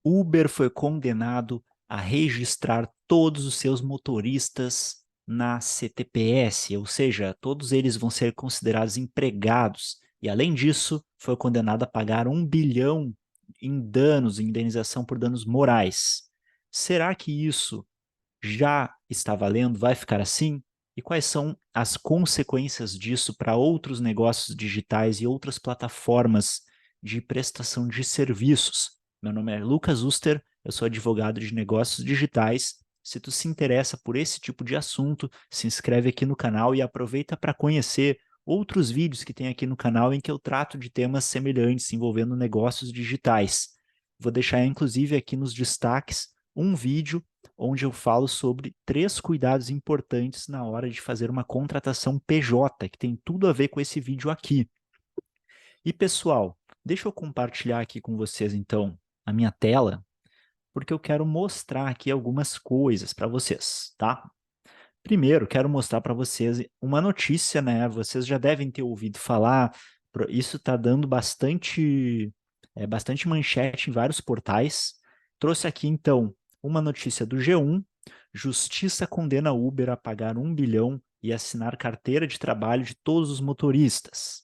Uber foi condenado a registrar todos os seus motoristas na CTPS, ou seja, todos eles vão ser considerados empregados. E, além disso, foi condenado a pagar 1 bilhão em danos, em indenização por danos morais. Será que isso já está valendo? Vai ficar assim? E quais são as consequências disso para outros negócios digitais e outras plataformas de prestação de serviços? Meu nome é Lucas Uster, eu sou advogado de negócios digitais. Se tu se interessa por esse tipo de assunto, se inscreve aqui no canal e aproveita para conhecer outros vídeos que tem aqui no canal em que eu trato de temas semelhantes envolvendo negócios digitais. Vou deixar inclusive aqui nos destaques um vídeo onde eu falo sobre 3 cuidados importantes na hora de fazer uma contratação PJ, que tem tudo a ver com esse vídeo aqui. E pessoal, deixa eu compartilhar aqui com vocês então a minha tela, porque eu quero mostrar aqui algumas coisas para vocês, tá? Primeiro, quero mostrar para vocês uma notícia, né? Vocês já devem ter ouvido falar, isso está dando bastante manchete em vários portais. Trouxe aqui, então, uma notícia do G1. Justiça condena Uber a pagar 1 bilhão e assinar carteira de trabalho de todos os motoristas.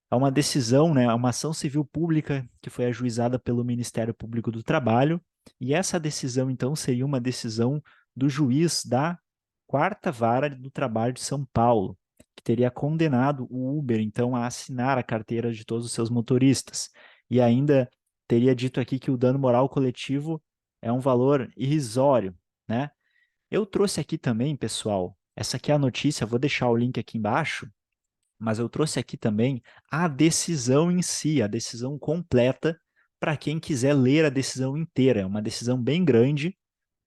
É uma decisão, né, uma ação civil pública que foi ajuizada pelo Ministério Público do Trabalho, e essa decisão, então, seria uma decisão do juiz da Quarta Vara do Trabalho de São Paulo, que teria condenado o Uber, então, a assinar a carteira de todos os seus motoristas. E ainda teria dito aqui que o dano moral coletivo é um valor irrisório, né? Eu trouxe aqui também, pessoal, essa aqui é a notícia, vou deixar o link aqui embaixo, mas eu trouxe aqui também a decisão em si, a decisão completa, para quem quiser ler a decisão inteira. É uma decisão bem grande,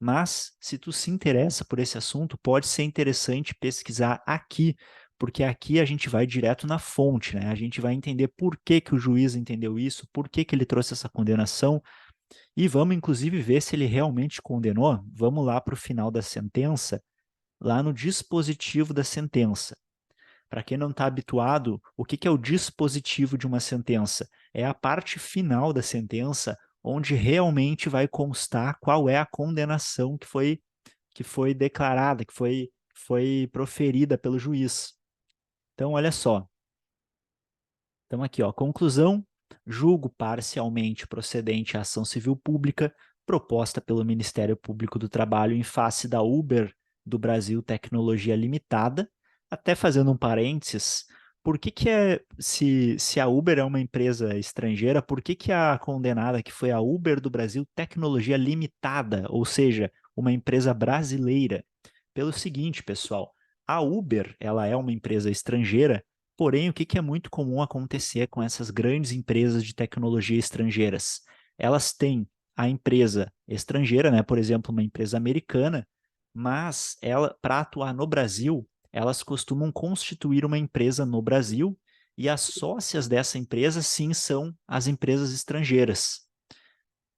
mas se tu se interessa por esse assunto, pode ser interessante pesquisar aqui, porque aqui a gente vai direto na fonte, né? A gente vai entender por que que o juiz entendeu isso, por que que ele trouxe essa condenação, e vamos inclusive ver se ele realmente condenou. Vamos lá para o final da sentença, lá no dispositivo da sentença. Para quem não está habituado, o que é o dispositivo de uma sentença? É a parte final da sentença, onde realmente vai constar qual é a condenação que foi declarada, que foi proferida pelo juiz. Então, olha só. Então, aqui, ó, conclusão: julgo parcialmente procedente a ação civil pública proposta pelo Ministério Público do Trabalho em face da Uber do Brasil Tecnologia Limitada. Até fazendo um parênteses, por que que se a Uber é uma empresa estrangeira, por que que a condenada que foi a Uber do Brasil Tecnologia Limitada, ou seja, uma empresa brasileira? Pelo seguinte, pessoal, a Uber, ela é uma empresa estrangeira. Porém, o que é muito comum acontecer com essas grandes empresas de tecnologia estrangeiras? Elas têm a empresa estrangeira, né? Por exemplo, uma empresa americana, mas ela, para atuar no Brasil, elas costumam constituir uma empresa no Brasil e as sócias dessa empresa, sim, são as empresas estrangeiras.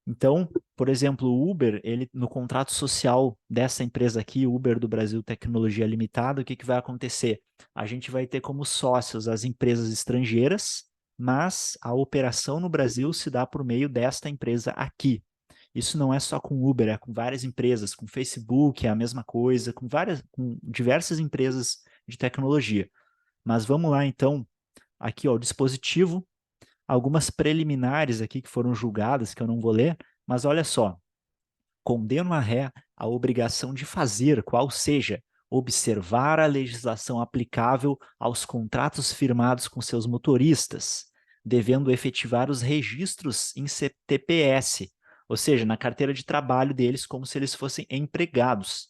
Então, por exemplo, o Uber, ele no contrato social dessa empresa aqui, Uber do Brasil Tecnologia Limitada, o que vai acontecer? A gente vai ter como sócios as empresas estrangeiras, mas a operação no Brasil se dá por meio desta empresa aqui. Isso não é só com Uber, é com várias empresas, com Facebook é a mesma coisa, com diversas empresas de tecnologia. Mas vamos lá então, aqui ó, o dispositivo, algumas preliminares aqui que foram julgadas, que eu não vou ler, mas olha só, condeno a ré a obrigação de fazer, qual seja, observar a legislação aplicável aos contratos firmados com seus motoristas, devendo efetivar os registros em CTPS, ou seja, na carteira de trabalho deles, como se eles fossem empregados,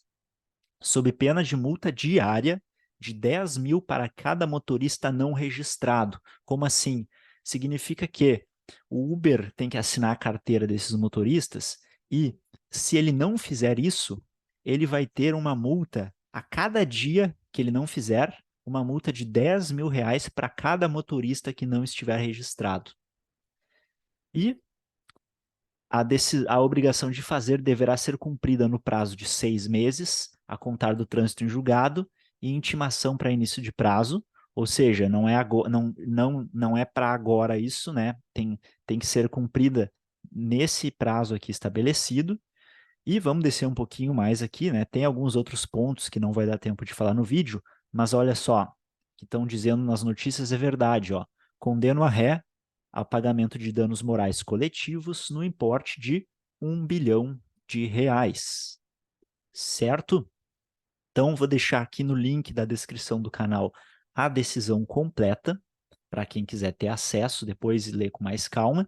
sob pena de multa diária de 10 mil para cada motorista não registrado. Como assim? Significa que o Uber tem que assinar a carteira desses motoristas e, se ele não fizer isso, ele vai ter uma multa a cada dia que ele não fizer, uma multa de 10 mil reais para cada motorista que não estiver registrado. E a obrigação de fazer deverá ser cumprida no prazo de 6 meses, a contar do trânsito em julgado, e intimação para início de prazo, ou seja, não é para agora isso, né? Tem que ser cumprida nesse prazo aqui estabelecido. E vamos descer um pouquinho mais aqui, né? Tem alguns outros pontos que não vai dar tempo de falar no vídeo, mas olha só, que estão dizendo nas notícias é verdade, ó. Condeno a ré a pagamento de danos morais coletivos no importe de R$ 1 bilhão, certo? Então, vou deixar aqui no link da descrição do canal a decisão completa, para quem quiser ter acesso depois e ler com mais calma.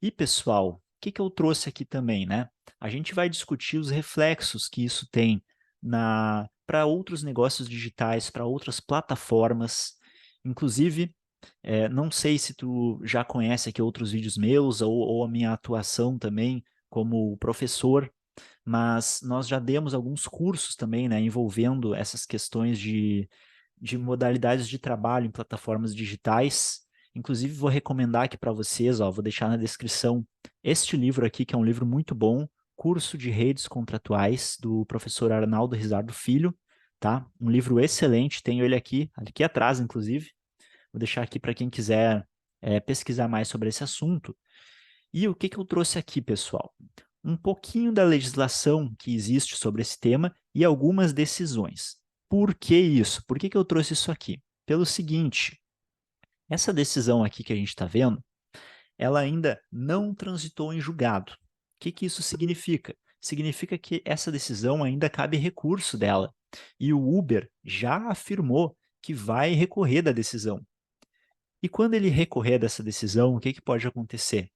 E, pessoal, o que eu trouxe aqui também, né? A gente vai discutir os reflexos que isso tem para outros negócios digitais, para outras plataformas. Inclusive, não sei se tu já conhece aqui outros vídeos meus ou a minha atuação também como professor, mas nós já demos alguns cursos também, né, envolvendo essas questões de modalidades de trabalho em plataformas digitais. Inclusive, vou recomendar aqui para vocês, ó, vou deixar na descrição este livro aqui, que é um livro muito bom, Curso de Redes Contratuais, do professor Arnaldo Rizzardo Filho, tá? Um livro excelente, tenho ele aqui atrás, inclusive. Vou deixar aqui para quem quiser pesquisar mais sobre esse assunto. E o que eu trouxe aqui, pessoal? Um pouquinho da legislação que existe sobre esse tema e algumas decisões. Por que isso? Por que eu trouxe isso aqui? Pelo seguinte, essa decisão aqui que a gente está vendo, ela ainda não transitou em julgado. O que isso significa? Significa que essa decisão ainda cabe recurso dela. E o Uber já afirmou que vai recorrer da decisão. E quando ele recorrer dessa decisão, o que pode acontecer?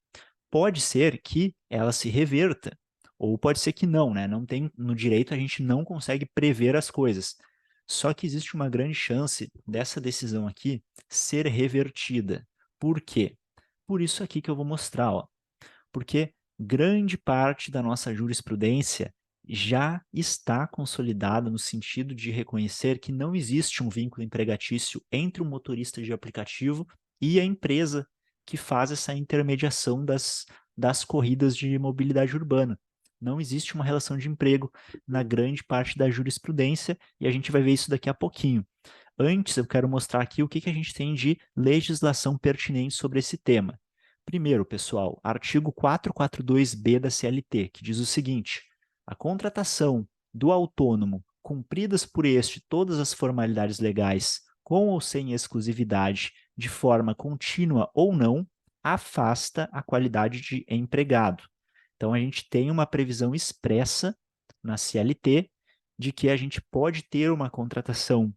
Pode ser que ela se reverta, ou pode ser que não, né? Não tem, no direito a gente não consegue prever as coisas. Só que existe uma grande chance dessa decisão aqui ser revertida. Por quê? Por isso aqui que eu vou mostrar, ó. Porque grande parte da nossa jurisprudência já está consolidada no sentido de reconhecer que não existe um vínculo empregatício entre o motorista de aplicativo e a empresa que faz essa intermediação das corridas de mobilidade urbana. Não existe uma relação de emprego na grande parte da jurisprudência e a gente vai ver isso daqui a pouquinho. Antes, eu quero mostrar aqui o que a gente tem de legislação pertinente sobre esse tema. Primeiro, pessoal, artigo 442-B da CLT, que diz o seguinte: a contratação do autônomo, cumpridas por este todas as formalidades legais, com ou sem exclusividade, de forma contínua ou não, afasta a qualidade de empregado. Então, a gente tem uma previsão expressa na CLT de que a gente pode ter uma contratação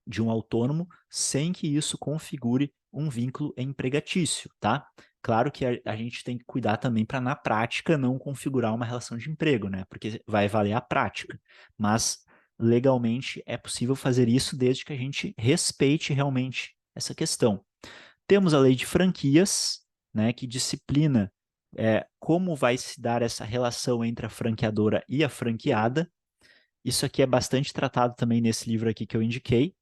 de um autônomo sem que isso configure um vínculo empregatício, tá? Claro que a gente tem que cuidar também para, na prática, não configurar uma relação de emprego, né? Porque vai valer a prática. Mas, legalmente, é possível fazer isso desde que a gente respeite realmente essa questão. Temos a lei de franquias, né, que disciplina como vai se dar essa relação entre a franqueadora e a franqueada. Isso aqui é bastante tratado também nesse livro aqui que eu indiquei.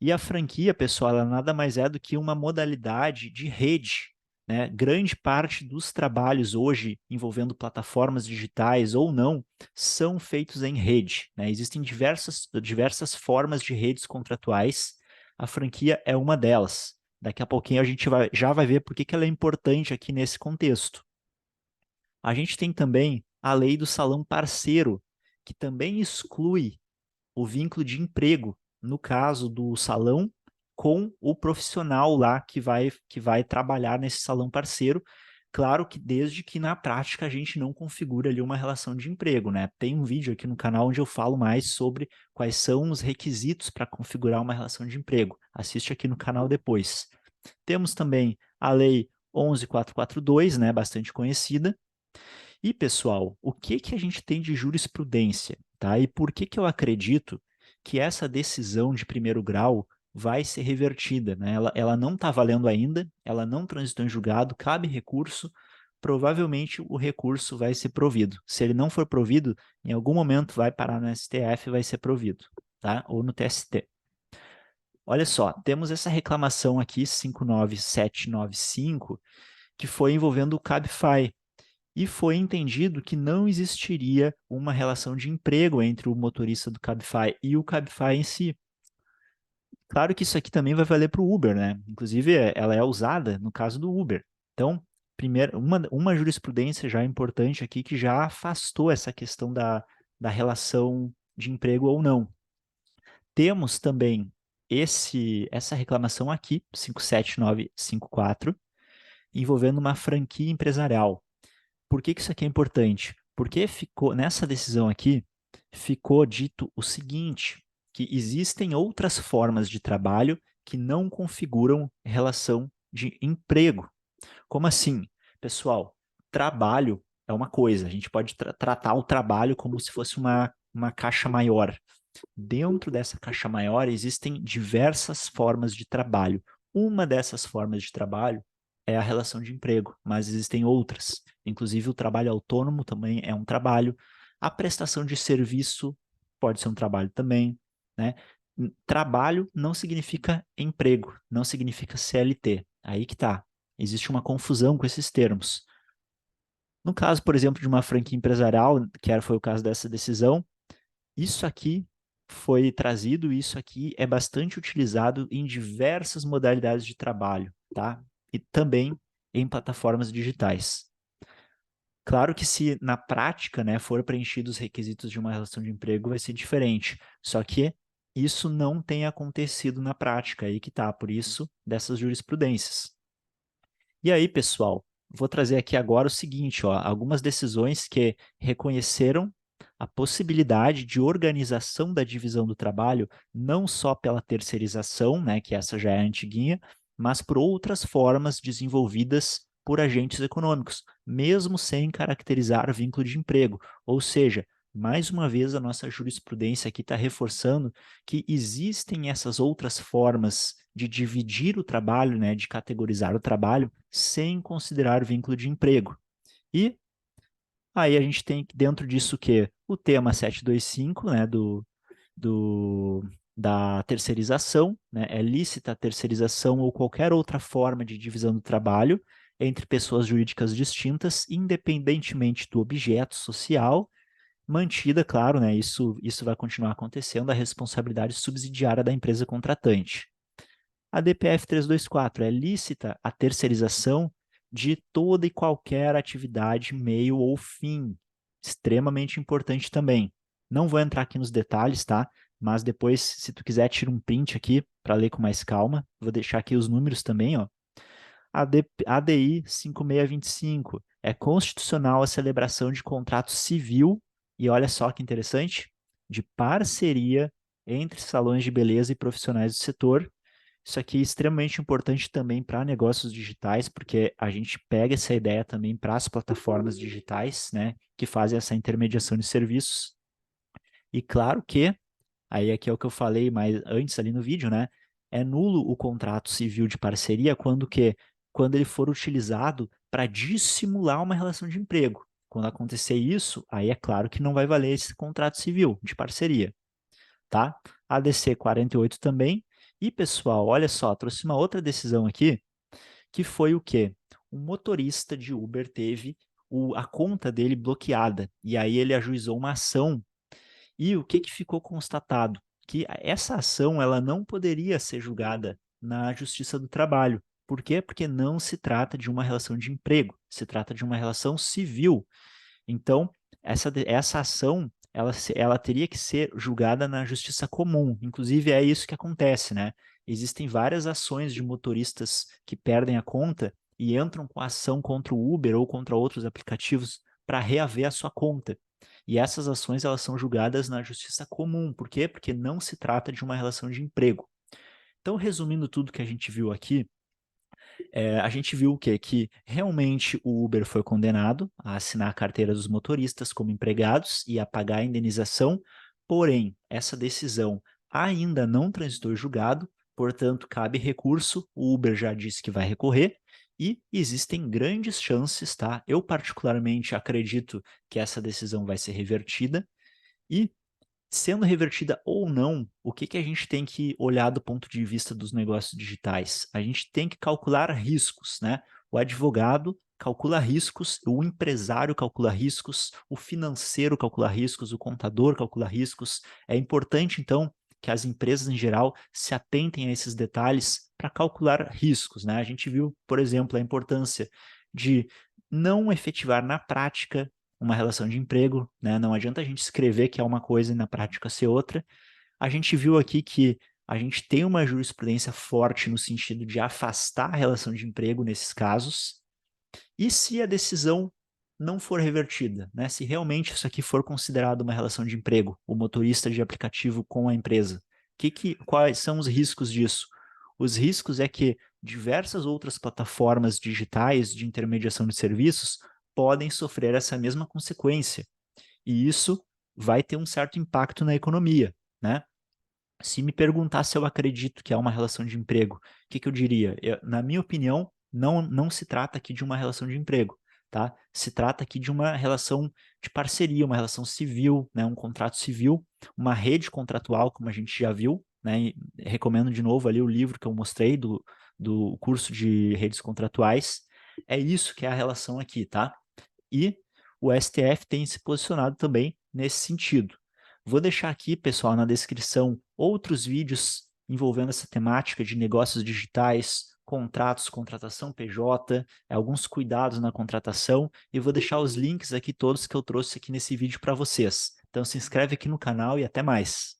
E a franquia, pessoal, ela nada mais é do que uma modalidade de rede, né? Grande parte dos trabalhos hoje envolvendo plataformas digitais ou não são feitos em rede, né? Existem diversas formas de redes contratuais. A franquia é uma delas. Daqui a pouquinho a gente já vai ver por que ela é importante aqui nesse contexto. A gente tem também a lei do salão parceiro, que também exclui o vínculo de emprego, no caso do salão, com o profissional lá que vai trabalhar nesse salão parceiro. Claro que desde que na prática a gente não configura ali uma relação de emprego, né? Tem um vídeo aqui no canal onde eu falo mais sobre quais são os requisitos para configurar uma relação de emprego. Assiste aqui no canal depois. Temos também a Lei 11.442, né? Bastante conhecida. E, pessoal, o que a gente tem de jurisprudência, tá? E por que eu acredito que essa decisão de primeiro grau vai ser revertida, né? Ela não está valendo ainda, ela não transitou em julgado, cabe recurso, provavelmente o recurso vai ser provido. Se ele não for provido, em algum momento vai parar no STF e vai ser provido, tá? Ou no TST. Olha só, temos essa reclamação aqui, 59795, que foi envolvendo o Cabify, e foi entendido que não existiria uma relação de emprego entre o motorista do Cabify e o Cabify em si. Claro que isso aqui também vai valer para o Uber, né? Inclusive, ela é usada no caso do Uber. Então, primeiro, uma jurisprudência já importante aqui que já afastou essa questão da relação de emprego ou não. Temos também essa reclamação aqui, 57954, envolvendo uma franquia empresarial. Por que isso aqui é importante? Porque ficou nessa decisão aqui, ficou dito o seguinte, que existem outras formas de trabalho que não configuram relação de emprego. Como assim? Pessoal, trabalho é uma coisa, a gente pode tratar o trabalho como se fosse uma caixa maior. Dentro dessa caixa maior existem diversas formas de trabalho. Uma dessas formas de trabalho é a relação de emprego, mas existem outras. Inclusive, o trabalho autônomo também é um trabalho. A prestação de serviço pode ser um trabalho também, né? Trabalho não significa emprego, não significa CLT. Aí que tá. Existe uma confusão com esses termos. No caso, por exemplo, de uma franquia empresarial, foi o caso dessa decisão, isso aqui foi trazido, isso aqui é bastante utilizado em diversas modalidades de trabalho, tá? E também em plataformas digitais. Claro que se na prática, né, for preenchidos os requisitos de uma relação de emprego, vai ser diferente. Só que isso não tem acontecido na prática, aí que tá, por isso dessas jurisprudências. E aí, pessoal, vou trazer aqui agora o seguinte, ó, algumas decisões que reconheceram a possibilidade de organização da divisão do trabalho, não só pela terceirização, né, que essa já é antiguinha, mas por outras formas desenvolvidas por agentes econômicos, mesmo sem caracterizar vínculo de emprego. Ou seja, mais uma vez a nossa jurisprudência aqui está reforçando que existem essas outras formas de dividir o trabalho, né, de categorizar o trabalho, sem considerar vínculo de emprego. E aí a gente tem dentro disso o quê? O tema 725, né, da terceirização, né, é lícita a terceirização ou qualquer outra forma de divisão do trabalho entre pessoas jurídicas distintas, independentemente do objeto social, mantida, claro, né, isso vai continuar acontecendo, a responsabilidade subsidiária da empresa contratante. A DPF 324 é lícita a terceirização de toda e qualquer atividade, meio ou fim. Extremamente importante também. Não vou entrar aqui nos detalhes, tá? Mas depois, se tu quiser, tira um print aqui para ler com mais calma. Vou deixar aqui os números também, ó. ADI 5625 é constitucional a celebração de contrato civil, e olha só que interessante, de parceria entre salões de beleza e profissionais do setor. Isso aqui é extremamente importante também para negócios digitais, porque a gente pega essa ideia também para as plataformas digitais, né, que fazem essa intermediação de serviços. E claro que, aí aqui é o que eu falei mais antes ali no vídeo, né, é nulo o contrato civil de parceria quando ele for utilizado para dissimular uma relação de emprego. Quando acontecer isso, aí é claro que não vai valer esse contrato civil de parceria, tá? ADC 48 também. E, pessoal, olha só, trouxe uma outra decisão aqui, que foi o quê? Um motorista de Uber teve a conta dele bloqueada, e aí ele ajuizou uma ação. E o que ficou constatado? Que essa ação ela não poderia ser julgada na Justiça do Trabalho. Por quê? Porque não se trata de uma relação de emprego, se trata de uma relação civil. Então, essa ação, ela teria que ser julgada na justiça comum. Inclusive, é isso que acontece, né? Existem várias ações de motoristas que perdem a conta e entram com ação contra o Uber ou contra outros aplicativos para reaver a sua conta. E essas ações, elas são julgadas na justiça comum. Por quê? Porque não se trata de uma relação de emprego. Então, resumindo tudo que a gente viu aqui, a gente viu o quê? Que realmente o Uber foi condenado a assinar a carteira dos motoristas como empregados e a pagar a indenização, porém, essa decisão ainda não transitou em julgado, portanto, cabe recurso, o Uber já disse que vai recorrer, e existem grandes chances, tá? Eu particularmente acredito que essa decisão vai ser revertida, e sendo revertida ou não, o que a gente tem que olhar do ponto de vista dos negócios digitais? A gente tem que calcular riscos, né? O advogado calcula riscos, o empresário calcula riscos, o financeiro calcula riscos, o contador calcula riscos. É importante, então, que as empresas em geral se atentem a esses detalhes para calcular riscos, né? A gente viu, por exemplo, a importância de não efetivar na prática uma relação de emprego, né? Não adianta a gente escrever que é uma coisa e na prática ser outra. A gente viu aqui que a gente tem uma jurisprudência forte no sentido de afastar a relação de emprego nesses casos. E se a decisão não for revertida, né? Se realmente isso aqui for considerado uma relação de emprego, o motorista de aplicativo com a empresa, quais são os riscos disso? Os riscos é que diversas outras plataformas digitais de intermediação de serviços podem sofrer essa mesma consequência. E isso vai ter um certo impacto na economia, né? Se me perguntar se eu acredito que é uma relação de emprego, o que eu diria? Na minha opinião, não se trata aqui de uma relação de emprego, tá? Se trata aqui de uma relação de parceria, uma relação civil, né? Um contrato civil, uma rede contratual, como a gente já viu, né? E recomendo de novo ali o livro que eu mostrei do curso de redes contratuais. É isso que é a relação aqui, tá? E o STF tem se posicionado também nesse sentido. Vou deixar aqui, pessoal, na descrição outros vídeos envolvendo essa temática de negócios digitais, contratos, contratação PJ, alguns cuidados na contratação, e vou deixar os links aqui todos que eu trouxe aqui nesse vídeo para vocês. Então se inscreve aqui no canal e até mais.